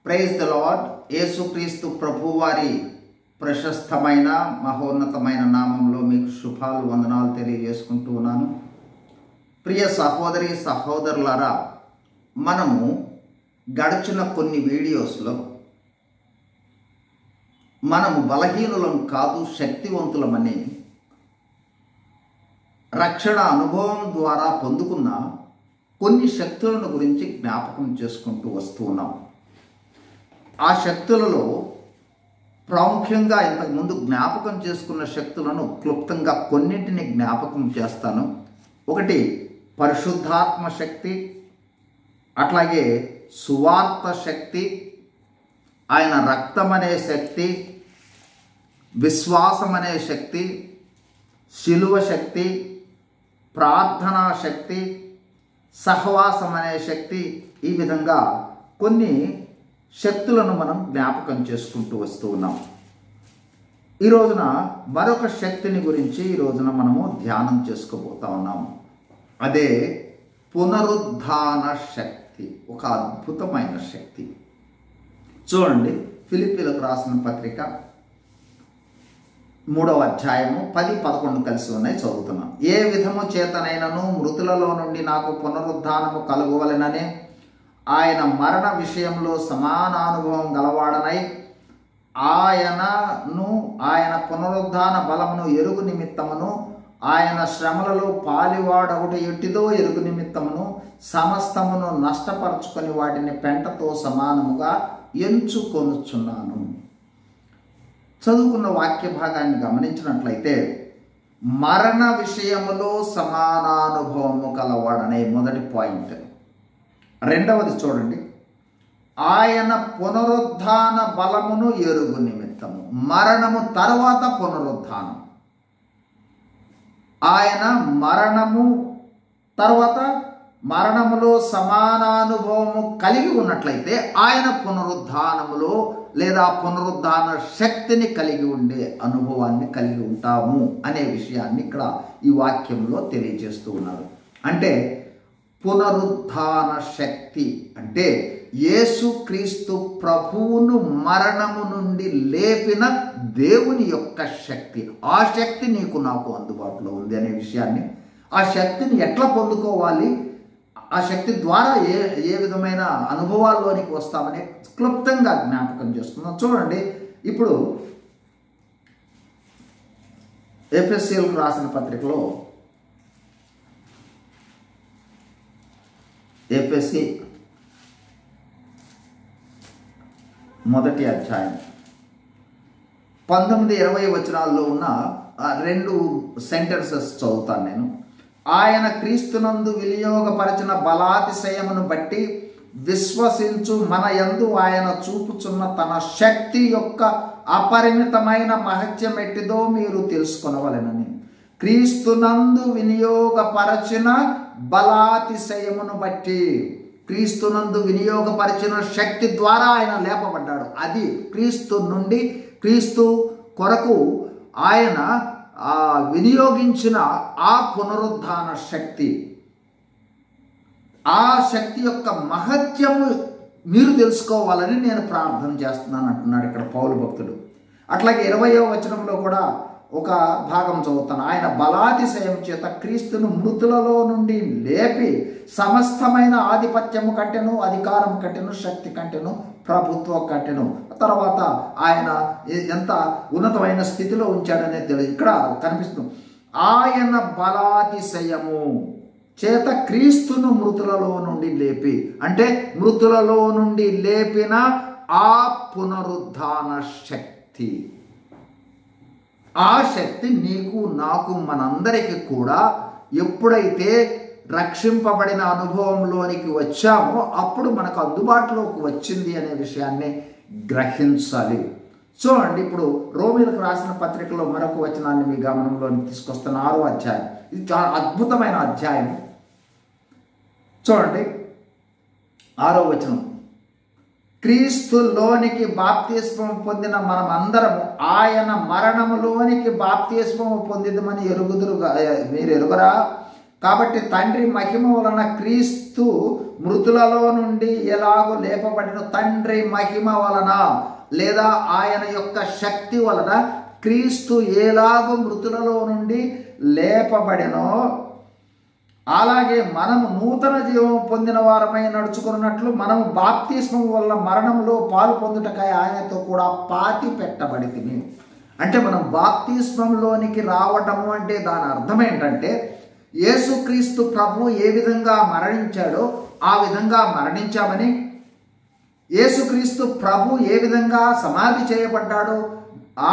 Praise the lord. యేసుక్రీస్తు ప్రభువారి ప్రశస్తమైన మహోన్నతమైన నామంలో మీకు శుభాలు వందనాలు తెలియజేసుకుంటూ ఉన్నాను. ప్రియ సహోదరి సహోదరులారా, మనము గడిచిన కొన్ని వీడియోస్లో మనము బలహీనులం కాదు శక్తివంతులమని రక్షణ అనుభవం ద్వారా పొందుకున్న కొన్ని శక్తులను గురించి జ్ఞాపకం చేసుకుంటూ వస్తూ ఉన్నాం. ఆ శక్తులలో ప్రాముఖ్యంగా ఇంతకుముందు జ్ఞాపకం చేసుకున్న శక్తులను క్లుప్తంగా కొన్నింటిని జ్ఞాపకం చేస్తాను. ఒకటి పరిశుద్ధాత్మ శక్తి, అట్లాగే సువార్త శక్తి, ఆయన రక్తం అనే శక్తి, విశ్వాసం అనే శక్తి, శిలువ శక్తి, ప్రార్థనా శక్తి, సహవాసం అనే శక్తి. ఈ విధంగా కొన్ని శక్తులను మనం జ్ఞాపకం చేసుకుంటూ వస్తూ ఉన్నాం. ఈ రోజున మరొక శక్తిని గురించి ఈ రోజున మనము ధ్యానం చేసుకోబోతా ఉన్నాము. అదే పునరుద్ధాన శక్తి, ఒక అద్భుతమైన శక్తి. చూడండి, ఫిలిప్పీలకు రాసిన పత్రిక 3వ అధ్యాయము 10-11 కలిసి ఉన్నాయి, చదువుతున్నాం. ఏ విధము చేతనైనను మృతులలో నుండి నాకు పునరుద్ధానము కలుగవలెనని ఆయన మరణ విషయంలో సమానానుభవం గలవాడనై ఆయన పునరుద్ధాన బలమును ఎరుగు నిమిత్తమును ఆయన శ్రమలలో పాలివాడొకటి ఎట్టిదో ఎరుగు నిమిత్తమును సమస్తమును నష్టపరచుకొని వాటిని పెంటతో సమానముగా ఎంచుకొనుచున్నాను. చదువుకున్న వాక్య భాగాన్ని గమనించినట్లయితే మరణ విషయములో సమానానుభవము కలవాడనే మొదటి పాయింట్. రెండవది చూడండి, ఆయన పునరుద్ధాన బలమును ఎరుగు నిమిత్తము. మరణము తర్వాత పునరుద్ధానం. ఆయన మరణము తర్వాత మరణములో సమానానుభవము కలిగి ఉన్నట్లయితే ఆయన పునరుద్ధానములో లేదా పునరుద్ధాన శక్తిని కలిగి ఉండే అనుభవాన్ని కలిగి ఉంటాము అనే విషయాన్ని ఇక్కడ ఈ వాక్యంలో తెలియజేస్తూ ఉన్నారు. అంటే పునరుద్ధాన శక్తి అంటే యేసుక్రీస్తు ప్రభువును మరణము నుండి లేపిన దేవుని యొక్క శక్తి. ఆ శక్తి నీకు నాకు అందుబాటులో ఉంది అనే విషయాన్ని, ఆ శక్తిని ఎట్లా పొందుకోవాలి, ఆ శక్తి ద్వారా ఏ విధమైన అనుభవాల్లోనికి వస్తామని క్లుప్తంగా జ్ఞాపకం చేస్తున్నాం. చూడండి, ఇప్పుడు ఎఫెసీయులకు రాసిన పత్రికలో ఎఫెసీ 1వ అధ్యాయం 19-20 వచనాల్లో ఉన్న 2 సెంటెన్సెస్ చదువుతాను నేను. ఆయన క్రీస్తునందు వినియోగపరచిన బలాతిశయమును బట్టి విశ్వసించు మన యందు ఆయన చూపుచున్న తన శక్తి యొక్క అపరిమితమైన మహత్యం ఎట్టిదో మీరు తెలుసుకొనవలెనని. క్రీస్తునందు వినియోగపరచిన బలాతిశయమును బట్టి, క్రీస్తునందు వినియోగపరిచిన శక్తి ద్వారా ఆయన లేపబడ్డాడు. అది క్రీస్తు నుండి, క్రీస్తు కొరకు ఆయన వినియోగించిన ఆ పునరుద్ధాన శక్తి. ఆ శక్తి యొక్క మహత్యము మీరు తెలుసుకోవాలని నేను ప్రార్థన చేస్తున్నాను అంటున్నాడు ఇక్కడ పౌలు భక్తుడు. అట్లాగే 20వ వచనంలో కూడా ఒక భాగం చదువుతాను. ఆయన బలాతిశయం చేత క్రీస్తును మృతులలో నుండి లేపి సమస్తమైన ఆధిపత్యము కంటెను, అధికారం కంటెను, శక్తి కంటెను, ప్రభుత్వం కంటెను. తర్వాత ఆయన ఎంత ఉన్నతమైన స్థితిలో ఉంచాడనేది తెలియదు ఇక్కడ కనిపిస్తుంది. ఆయన బలాతిశయము చేత క్రీస్తును మృతులలో నుండి లేపి, అంటే మృతులలో నుండి లేపిన ఆ పునరుద్ధాన శక్తి. ఆ శక్తి నీకు నాకు మనందరికీ కూడా ఎప్పుడైతే రక్షింపబడిన అనుభవంలోనికి వచ్చామో అప్పుడు మనకు అందుబాటులోకి వచ్చింది అనే విషయాన్ని గ్రహించాలి. చూడండి, ఇప్పుడు రోమీయులకు రాసిన పత్రికలో మరొక వచనాన్ని మీ గమనంలోకి తీసుకొస్తున్న 6వ అధ్యాయం. ఇది చాలా అద్భుతమైన అధ్యాయం. చూడండి, 6వ వచనం. క్రీస్తులోనికి బాప్తిస్మము పొందిన మనం అందరము ఆయన మరణములోనికి బాప్తిస్మము పొందిదమని మీరు ఎరుగరా? కాబట్టి తండ్రి మహిమ వలన క్రీస్తు మృతులలో నుండి ఎలాగో లేపబడిన తండ్రి మహిమ వలన లేదా ఆయన యొక్క శక్తి వలన క్రీస్తు ఎలాగో మృతులలో నుండి లేపబడినో అలాగే మనము నూతన జీవం పొందిన వారమై నడుచుకున్నట్లు మనము బాప్తిస్మం వల్ల మరణంలో పాలు పొందుటకై ఆయనతో కూడా పాతి పెట్టబడితిమి. అంటే మనం బాప్తిస్మంలోనికి రావటము అంటే దాని అర్థం ఏంటంటే యేసుక్రీస్తు ప్రభు ఏ విధంగా మరణించాడో ఆ విధంగా మరణించామని, యేసుక్రీస్తు ప్రభు ఏ విధంగా సమాధి చేయబడ్డాడో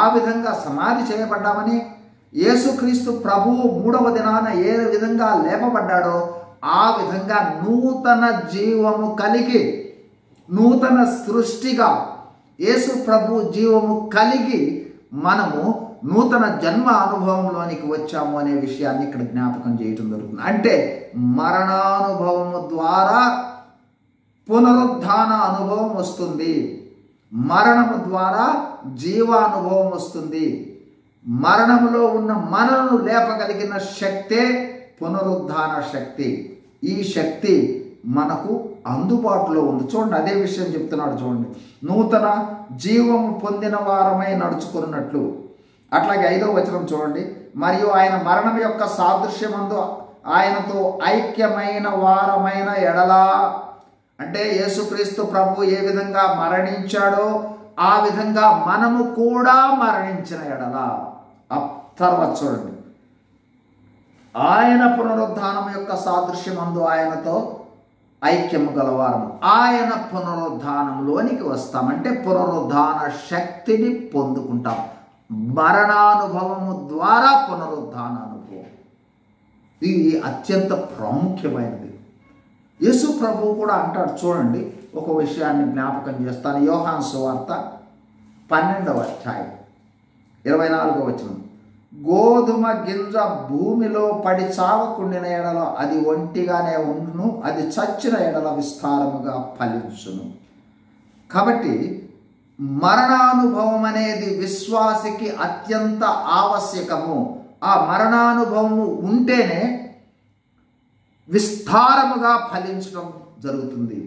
ఆ విధంగా సమాధి చేయబడ్డామని, యేసుక్రీస్తు ప్రభువు 3వ దినాన ఏ విధంగా లేపబడ్డాడో ఆ విధంగా నూతన జీవము కలిగి నూతన సృష్టిగా యేసు ప్రభు జీవము కలిగి మనము నూతన జన్మ అనుభవంలోనికి వచ్చాము అనే విషయాన్ని ఇక్కడ జ్ఞాపకం చేయటం జరుగుతుంది. అంటే మరణానుభవము ద్వారా పునరుద్ధాన అనుభవం వస్తుంది, మరణము ద్వారా జీవానుభవం వస్తుంది. మరణములో ఉన్న మనను లేపగలిగిన శక్తే పునరుద్ధాన శక్తి. ఈ శక్తి మనకు అందుబాటులో ఉంది. చూడండి, అదే విషయం చెప్తున్నాడు. చూడండి, నూతన జీవము పొందిన వారమై నడుచుకున్నట్లు. అట్లాగే 5వ వచనం చూడండి, మరియు ఆయన మరణం యొక్క సాదృశ్యమందు ఆయనతో ఐక్యమైన వారమైన ఎడలా, అంటే యేసుక్రీస్తు ప్రభు ఏ విధంగా మరణించాడో ఆ విధంగా మనము కూడా మరణించిన ఎడలా. తర్వాత చూడండి, ఆయన పునరుద్ధానం యొక్క సాదృశ్యమందు ఆయనతో ఐక్యము గలవారము. ఆయన పునరుద్ధానంలోనికి వస్తామంటే పునరుద్ధాన శక్తిని పొందుకుంటాం. మరణానుభవము ద్వారా పునరుద్ధాన అనుభవం, ఇది అత్యంత ప్రాముఖ్యమైనది. యేసు ప్రభు కూడా అంటాడు. చూడండి, ఒక విషయాన్ని జ్ఞాపకం చేస్తాను. యోహాను సువార్త 12వ అధ్యాయం 24వ వచనం, గోధుమ గింజ భూమిలో పడి చావకుండిన ఎడల అది ఒంటిగానే ఉండును, అది చచ్చిన ఎడల విస్తారముగా ఫలించును. కాబట్టి మరణానుభవం అనేది విశ్వాసికి అత్యంత ఆవశ్యకము. ఆ మరణానుభవము ఉంటేనే విస్తారముగా ఫలించడం జరుగుతుంది.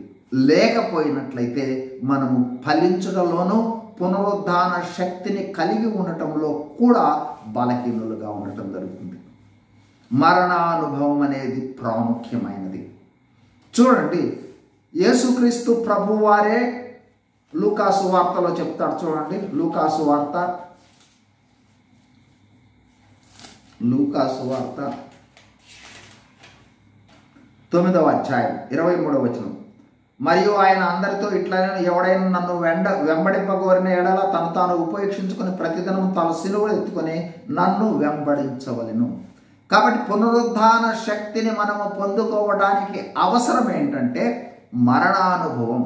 లేకపోయినట్లయితే మనము ఫలించడంలోనూ పునరుద్ధాన శక్తిని కలిగి ఉండటంలో కూడా బలహీనులుగా ఉండటం జరుగుతుంది. మరణానుభవం అనేది ప్రాముఖ్యమైనది. చూడండి, యేసుక్రీస్తు ప్రభువారే లూకాసు వార్తలో చెప్తాడు. చూడండి, లూకాసు వార్త 9వ అధ్యాయం 23వ వచనం, మరియు ఆయన అందరితో ఇట్లనే, ఎవడైనా నన్ను వెంబడింపగోరిన ఎడల తను తాను ఉపేక్షించుకుని ప్రతిదినం తన సిలువ ఎత్తుకొని నన్ను వెంబడించవలెను. కాబట్టి పునరుద్ధాన శక్తిని మనము పొందుకోవడానికి అవసరం ఏంటంటే మరణానుభవం.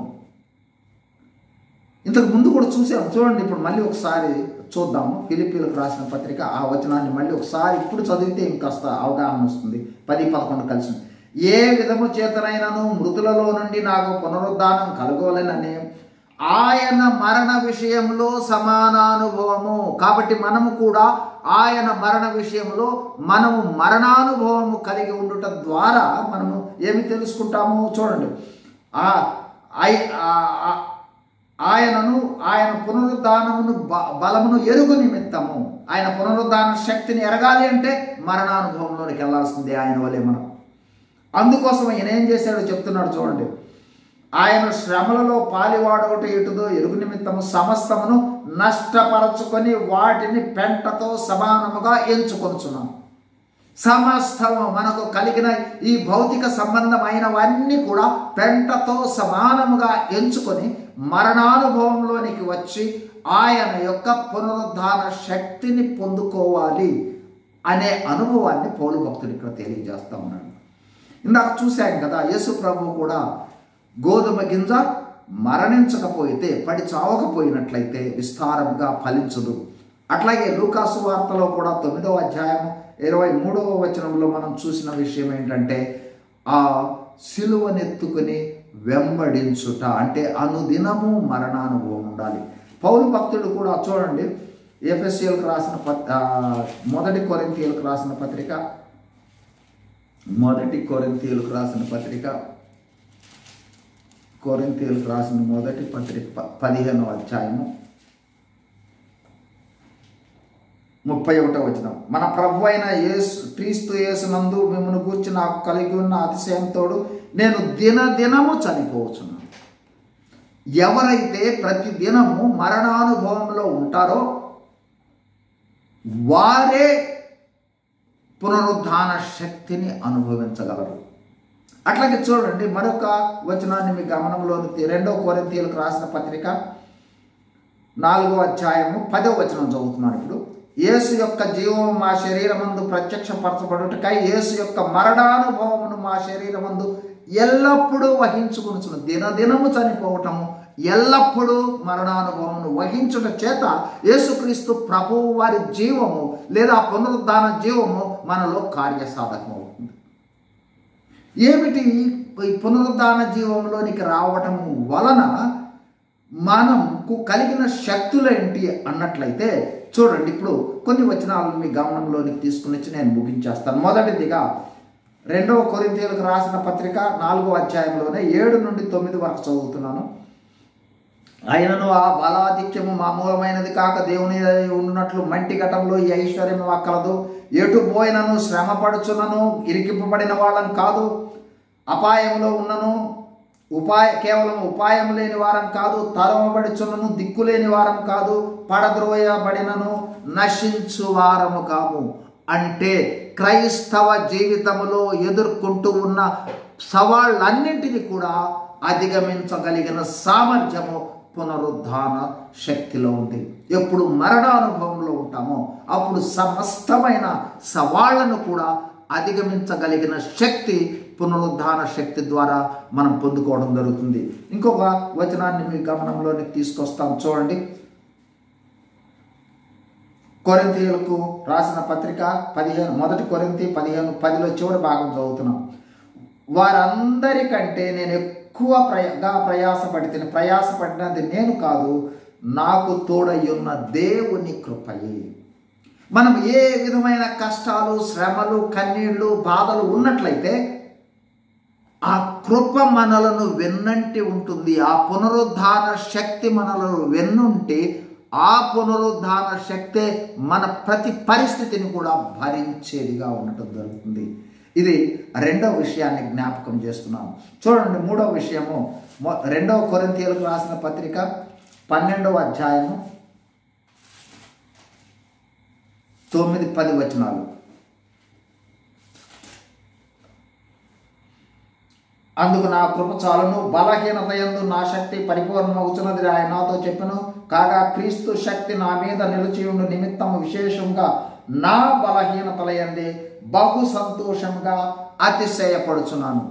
ఇంతకు ముందు కూడా చూసాము. చూడండి, ఇప్పుడు మళ్ళీ ఒకసారి చూద్దాము. ఫిలిప్పీలకు రాసిన పత్రిక ఆ వచనాన్ని మళ్ళీ ఒకసారి ఇప్పుడు చదివితే ఇంకాస్త అవగాహన వస్తుంది. 10-11 కలిసి, ఏ విధము చేతనైనను మృతులలో నుండి నాకు పునరుద్ధానం కలుగోలేనని ఆయన మరణ విషయంలో సమానానుభవము. కాబట్టి మనము కూడా ఆయన మరణ విషయంలో మనము మరణానుభవము కలిగి ఉండుట ద్వారా మనము ఏమి తెలుసుకుంటాము. చూడండి, ఆయన పునరుద్ధానమును బలమును ఎరుగు నిమిత్తము, ఆయన పునరుద్ధాన శక్తిని ఎరగాలి అంటే మరణానుభవంలోనికి వెళ్ళాల్సిందే ఆయన వలె మనం. అందుకోసం ఆయన ఏం చేశాడో చెప్తున్నాడు. చూడండి, ఆయన శ్రమలలో పాలివాడొకటి ఇటుదో ఎరుగు నిమిత్తము సమస్తమును నష్టపరచుకొని వాటిని పెంటతో సమానముగా ఎంచుకొనుచున్నాం. సమస్తము మనకు కలిగిన ఈ భౌతిక సంబంధమైనవన్నీ కూడా పెంటతో సమానముగా ఎంచుకొని మరణానుభవంలోనికి వచ్చి ఆయన యొక్క పునరుద్ధాన శక్తిని పొందుకోవాలి అనే అనుభవాన్ని పౌలు భక్తుడు ఇక్కడ తెలియజేస్తా ఉన్నాడు. ఇందాక చూశాం కదా, యేసు ప్రభు కూడా గోధుమ గింజ మరణించకపోతే, పడి చావకపోయినట్లయితే విస్తారముగా ఫలించదు. అట్లాగే లూకాసు వార్తలో కూడా 9వ అధ్యాయం 23వ వచనంలో మనం చూసిన విషయం ఏంటంటే ఆ సిలువనెత్తుకుని వెంబడించుట, అంటే అనుదినము మరణానుభవం ఉండాలి. పౌలు భక్తుడు కూడా చూడండి, ఎఫెసీయులకు రాసిన 1 కొరింథీయులకు రాసిన పత్రిక మొదటి కొరింథీయులకు రాసిన పత్రిక, కొరింథీయులకు రాసిన మొదటి పత్రిక 15వ అధ్యాయము 31వ వచనం. మన ప్రభు అయిన క్రీస్తు యేసునందు మిమ్మల్ని గూర్చి నాకు కలిగి ఉన్న అతిశయంతోడు నేను దినదినము చనిపోవచ్చున్నాను. ఎవరైతే ప్రతి దినము మరణానుభవంలో ఉంటారో వారే పునరుద్ధాన శక్తిని అనుభవించగలరు. అట్లాగే చూడండి మరొక వచనాన్ని మీ గమనంలోనికి 2 కొరింథీయులకు రాసిన పత్రిక 4వ అధ్యాయము 10వ వచనం చదువుతున్నాను. ఇప్పుడు యేసు యొక్క జీవము మా శరీరమందు ప్రత్యక్షపరచబడుటకై యేసు యొక్క మరణానుభవమును మా శరీరమందు ఎల్లప్పుడూ వహించుకొనుచును. దినదినము చనిపోవటము, ఎల్లప్పుడూ మరణానుభవమును వహించుట చేత యేసుక్రీస్తు ప్రభువు వారి జీవము లేదా పునరుద్ధాన జీవము మనలో కార్యసాధకమవుతుంది. ఏమిటి ఈ పునరుద్ధాన జీవంలోనికి రావటం వలన మనకు కలిగిన శక్తులేంటి అన్నట్లయితే చూడండి, ఇప్పుడు కొన్ని వచనాలను మీ గమనంలోనికి తీసుకుని వచ్చి నేను ముగించేస్తాను. మొదటిదిగా 2 కొరింథీయులకు రాసిన పత్రిక 4వ అధ్యాయంలోనే 7 నుండి 9 వరకు చదువుతున్నాను. అయినను ఆ బలాధిక్యము మామూలమైనది కాక దేవుని ఉన్నట్లు మంటి ఘటంలో ఈ ఐశ్వర్యం కలదు. ఎటు పోయినను శ్రమ పడుచున్నను ఇరికింపబడిన వాళ్ళని కాదు, అపాయంలో ఉన్నను కేవలం ఉపాయం లేని వారం కాదు, తరమబడుచున్నను దిక్కులేని వారం కాదు, పడద్రోయబడినను నశించు వారము కాము. అంటే క్రైస్తవ జీవితంలో ఎదుర్కొంటూ ఉన్న సవాళ్ళన్నింటినీ కూడా అధిగమించగలిగిన సామర్థ్యము పునరుద్ధాన శక్తిలో ఉంది. ఎప్పుడు మరణానుభవంలో ఉంటామో అప్పుడు సమస్తమైన సవాళ్లను కూడా అధిగమించగలిగిన శక్తి పునరుద్ధాన శక్తి ద్వారా మనం పొందుకోవడం జరుగుతుంది. ఇంకొక వచనాన్ని మీ గమనంలోనికి తీసుకొస్తాం చూడండి. కొరింథీయులకు రాసిన పత్రిక 1 కొరింథీ 15:10లో చివరి భాగం చదువుతున్నాం. వారందరికంటే నేను ఎక్కువ ప్రయాసపడినది నేను కాదు, నాకు తోడయ్యున్న దేవుని కృపయే. మనం ఏ విధమైన కష్టాలు, శ్రమలు, కన్నీళ్లు, బాధలు ఉన్నట్లయితే ఆ కృప మనలను వెన్నంటి ఉంటుంది. ఆ పునరుద్ధాన శక్తి మనలను వెన్నుంటే ఆ పునరుద్ధాన శక్తే మన ప్రతి పరిస్థితిని కూడా భరించేదిగా ఉండటం జరుగుతుంది. ఇది 2వ విషయాన్ని జ్ఞాపకం చేస్తున్నాం. చూడండి 3వ విషయము 2 కొరింథీయులకు రాసిన పత్రిక 12వ అధ్యాయము 9-10 వచనాలు. అందుకు నా కృప చాలును, బలహీనత యందు నా శక్తి పరిపూర్ణమవుతున్నది ఆయన నాతో చెప్పెను. కాగా క్రీస్తు శక్తి నా మీద నిలిచియుండు నిమిత్తము విశేషంగా నా బలహీనతల యందే బహు సంతోషంగా అతిశయపడుచున్నాను.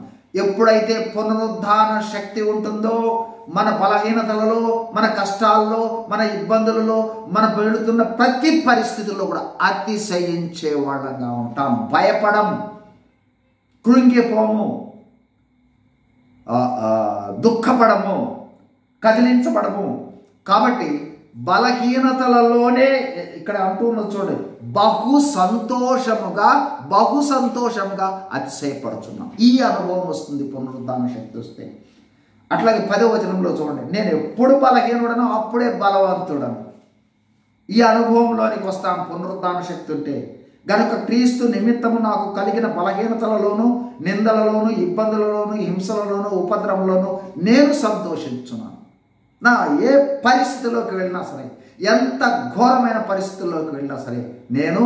ఎప్పుడైతే పునరుద్ధాన శక్తి ఉంటుందో మన బలహీనతలలో, మన కష్టాల్లో, మన ఇబ్బందులలో, మన వెళుతున్న ప్రతి పరిస్థితుల్లో కూడా అతిశయించే వాళ్ళంగా ఉంటాం. భయపడం, కృంగిపోము, దుఃఖపడము, కదిలించబడము. కాబట్టి బలహీనతలలోనే ఇక్కడ అంటున్నది చూడండి, బహు సంతోషముగా అతిశయపడుచున్నాం. ఈ అనుభవం వస్తుంది పునరుద్ధాన శక్తి వస్తే. అట్లాగే 10వ వచనంలో చూడండి, నేను ఎప్పుడు బలహీనుడనో అప్పుడే బలవంతుడను. ఈ అనుభవంలోనికి వస్తాం పునరుద్ధాన శక్తి ఉంటే. గనుక క్రీస్తు నిమిత్తము నాకు కలిగిన బలహీనతలలోను, నిందలలోను, ఇబ్బందులలోను, హింసలలోను, ఉపద్రవంలోను నేను సంతోషించున్నాను. నా ఏ పరిస్థితిలోకి వెళ్ళినా సరే, ఎంత ఘోరమైన పరిస్థితుల్లోకి వెళ్ళినా సరే నేను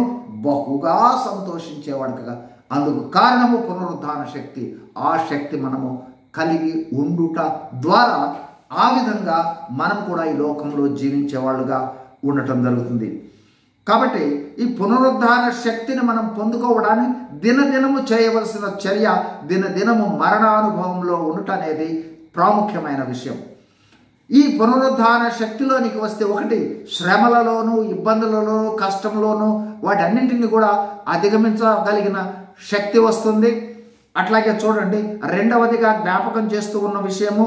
బహుగా సంతోషించేవాడుగా. అందుకు కారణము పునరుద్ధాన శక్తి. ఆ శక్తి మనము కలిగి ఉండుట ద్వారా ఆ విధంగా మనం కూడా ఈ లోకంలో జీవించేవాళ్ళుగా ఉండటం జరుగుతుంది. కాబట్టి ఈ పునరుద్ధాన శక్తిని మనం పొందుకోవడానికి దినదినము చేయవలసిన చర్య, దినదినము మరణానుభవంలో ఉండటం అనేది ప్రాముఖ్యమైన విషయం. ఈ పునరుద్ధాన శక్తిలోనికి వస్తే ఒకటి శ్రమలలోనూ, ఇబ్బందులలోనూ, కష్టంలోనూ వాటన్నింటినీ కూడా అధిగమించగలిగిన శక్తి వస్తుంది. అట్లాగే చూడండి 2వదిగా జ్ఞాపకం చేస్తూ ఉన్న విషయము,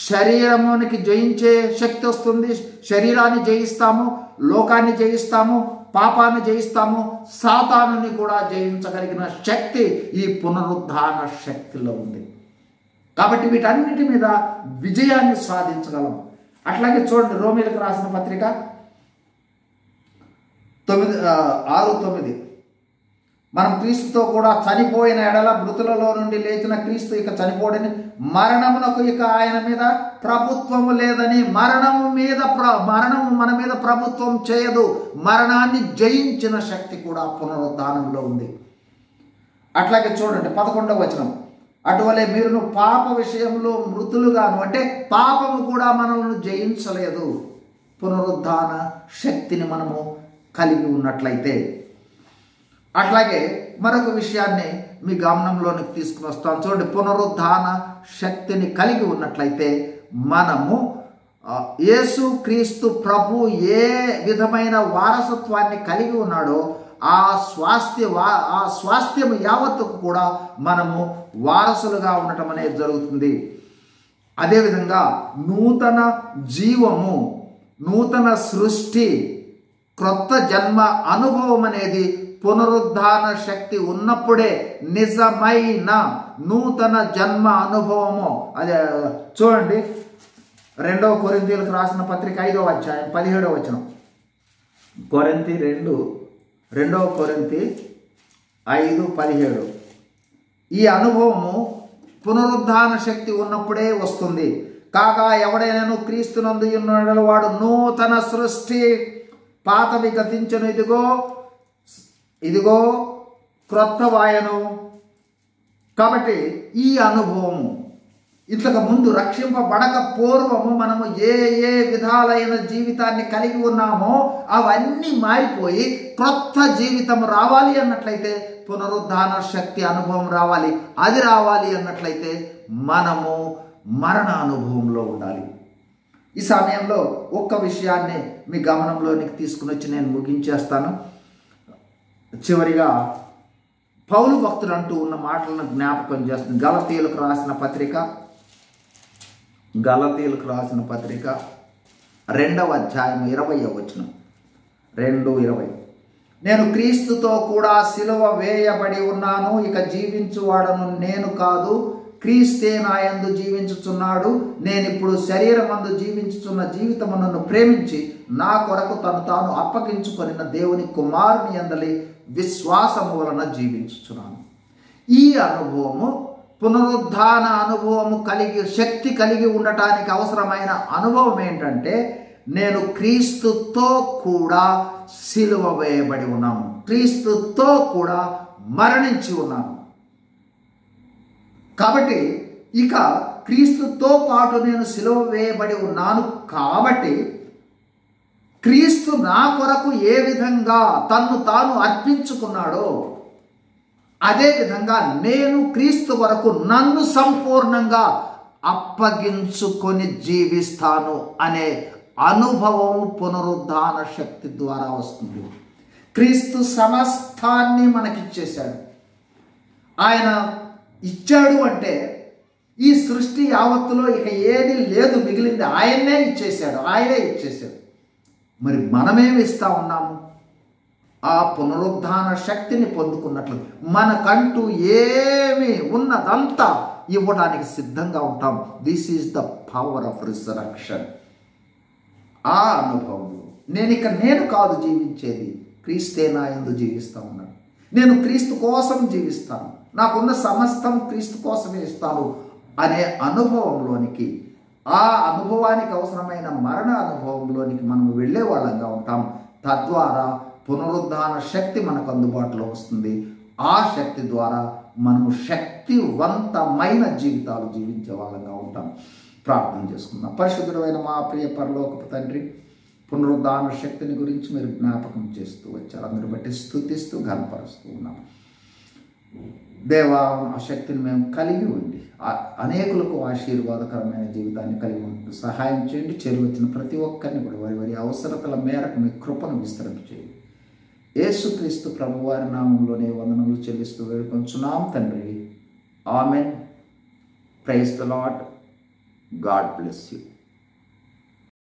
శరీరానికి జయించే శక్తి వస్తుంది. శరీరాన్ని జయిస్తాము, లోకాన్ని జయిస్తాము, పాపాన్ని జయిస్తామో సాతానుని కూడా జయించగలిగిన శక్తి ఈ పునరుద్ధాన శక్తిలో ఉంది. కాబట్టి వీటన్నిటి మీద విజయాన్ని సాధించగలం. అట్లాగే చూడండి, రోమీలకు రాసిన పత్రిక 6:9, మనం క్రీస్తుతో కూడా చనిపోయిన ఎడల మృతులలో నుండి లేచిన క్రీస్తు ఇక చనిపోడని, మరణమునకు ఇక ఆయన మీద ప్రభుత్వము లేదని. మరణము మన మీద ప్రభుత్వం చేయదు. మరణాన్ని జయించిన శక్తి కూడా పునరుద్ధానంలో ఉంది. అట్లాగే చూడండి 11వ వచనం, అటువలే మీరును పాప విషయంలో మృతులుగాను, అంటే పాపము కూడా మనల్ని జయించలేదు. పునరుద్ధాన శక్తిని మనము కలిగి ఉన్నట్లయితే. అట్లాగే మరొక విషయాన్ని మీ గమనంలోనికి తీసుకుని వస్తాను. చూడండి, పునరుద్ధాన శక్తిని కలిగి ఉన్నట్లయితే మనము యేసు క్రీస్తు ప్రభు ఏ విధమైన వారసత్వాన్ని కలిగి ఉన్నాడో ఆ స్వాస్థ్యం యావత్తుకు కూడా మనము వారసులుగా ఉండటం అనేది జరుగుతుంది. అదేవిధంగా నూతన జీవము, నూతన సృష్టి, క్రొత్త జన్మ అనుభవం అనేది పునరుద్ధాన శక్తి ఉన్నప్పుడే నిజమైన నూతన జన్మ అనుభవము. అదే చూడండి, 2వ కొరింథీయులకు రాసిన పత్రిక 5వ అధ్యాయం 17వ వచనం. 2వ కొరింథీ 5:17. ఈ అనుభవము పునరుద్ధాన శక్తి ఉన్నప్పుడే వస్తుంది. కాగా ఎవడైనాను క్రీస్తునందు ఉన్నాడో వాడు నూతన సృష్టి, పాతవి గతించను, ఇదిగో క్రొత్త వాయను. కాబట్టి ఈ అనుభవము, ఇంతకు ముందు రక్షింపబడక పూర్వము మనము ఏ విధాలైన జీవితాన్ని కలిగి ఉన్నామో అవన్నీ మారిపోయి క్రొత్త జీవితం రావాలి అన్నట్లయితే పునరుద్ధాన శక్తి అనుభవం రావాలి. అది రావాలి అన్నట్లయితే మనము మరణ అనుభవంలో ఉండాలి. ఈ సమయంలో ఒక్క విషయాన్ని మీ గమనంలోనికి తీసుకుని వచ్చి నేను ముగించేస్తాను. చివరిగా పౌలు భక్తుడు అంటూ ఉన్న మాటలను జ్ఞాపకం చేస్తుంది. గలతీయులకు రాసిన పత్రిక 2వ అధ్యాయం 20వ వచనం. 2:20. నేను క్రీస్తుతో కూడా సిలువ వేయబడి ఉన్నాను, ఇక జీవించువాడను నేను కాదు, క్రీస్తే నాయందు జీవించుచున్నాడు. నేనిప్పుడు శరీరమందు జీవించుచున్న జీవితమును ప్రేమించి నా కొరకు తాను అప్పగించుకొనిన దేవుని కుమారుని యందలి విశ్వాసము వలన జీవించుచున్నాను. ఈ అనుభవము పునరుద్ధాన అనుభవము శక్తి కలిగి ఉండటానికి అవసరమైన అనుభవం ఏంటంటే, నేను క్రీస్తుతో కూడా సిలువ వేయబడి ఉన్నాను, క్రీస్తుతో కూడా మరణించి ఉన్నాను. కాబట్టి ఇక క్రీస్తుతో పాటు నేను సిలువ వేయబడి ఉన్నాను. కాబట్టి క్రీస్తు నా కొరకు ఏ విధంగా తన్ను తాను అర్పించుకున్నాడో అదే విధంగా నేను క్రీస్తు వరకు నన్ను సంపూర్ణంగా అప్పగించుకొని జీవిస్తాను అనే అనుభవం పునరుద్ధాన శక్తి ద్వారా వస్తుంది. క్రీస్తు సమస్తాన్ని మనకిచ్చేశాడు. ఆయన ఇచ్చాడు అంటే ఈ సృష్టి యావత్తులో ఇక ఏది లేదు, మిగిలింది ఆయనే ఇచ్చేశాడు. మరి మనమేమి ఇస్తా ఉన్నాము? ఆ పునరుద్ధాన శక్తిని పొందుకున్నట్లు మనకంటూ ఏమి ఉన్నదంతా ఇవ్వడానికి సిద్ధంగా ఉంటాం. This is the power of resurrection. ఆ అనుభవంలో నేను కాదు జీవించేది, క్రీస్తే నా యందు జీవిస్తూ ఉన్నాను. నేను క్రీస్తు కోసం జీవిస్తాను, నాకున్న సమస్తం క్రీస్తు కోసమే ఇస్తాను అనే అనుభవంలోనికి, ఆ అనుభవానికి అవసరమైన మరణ అనుభవంలోనికి మనం వెళ్ళే వాళ్ళంగా ఉంటాం. తద్వారా పునరుద్ధాన శక్తి మనకు అందుబాటులో వస్తుంది. ఆ శక్తి ద్వారా మనము శక్తివంతమైన జీవితాలు జీవించే వాళ్ళంగా ఉంటాం. ప్రార్థన చేసుకుందాం. పరిశుద్ధుడైన మా ప్రియ పరలోకపు తండ్రి, పునరుద్ధాన శక్తిని గురించి మీరు జ్ఞాపకం చేస్తూ వచ్చారు. అందరూ బట్టి స్తుతిస్తూ ఘనపరుస్తూ ఉన్నాం. దేవా, ఆ శక్తిని మేము కలిగి ఉండి అనేకులకు ఆశీర్వాదకరమైన జీవితాన్ని కలిగి ఉంటూ సహాయం చేయండి. చేరువచ్చిన ప్రతి ఒక్కరిని కూడా వారి అవసరతల మేరకు మీ కృపను విస్తరింపచేయండి. యేసుక్రీస్తు ప్రభువారి నామంలోనే వందనములు చెల్లిస్తూ వేడుకొంచున్నాం తండ్రి. Amen. Praise the lord. God bless you.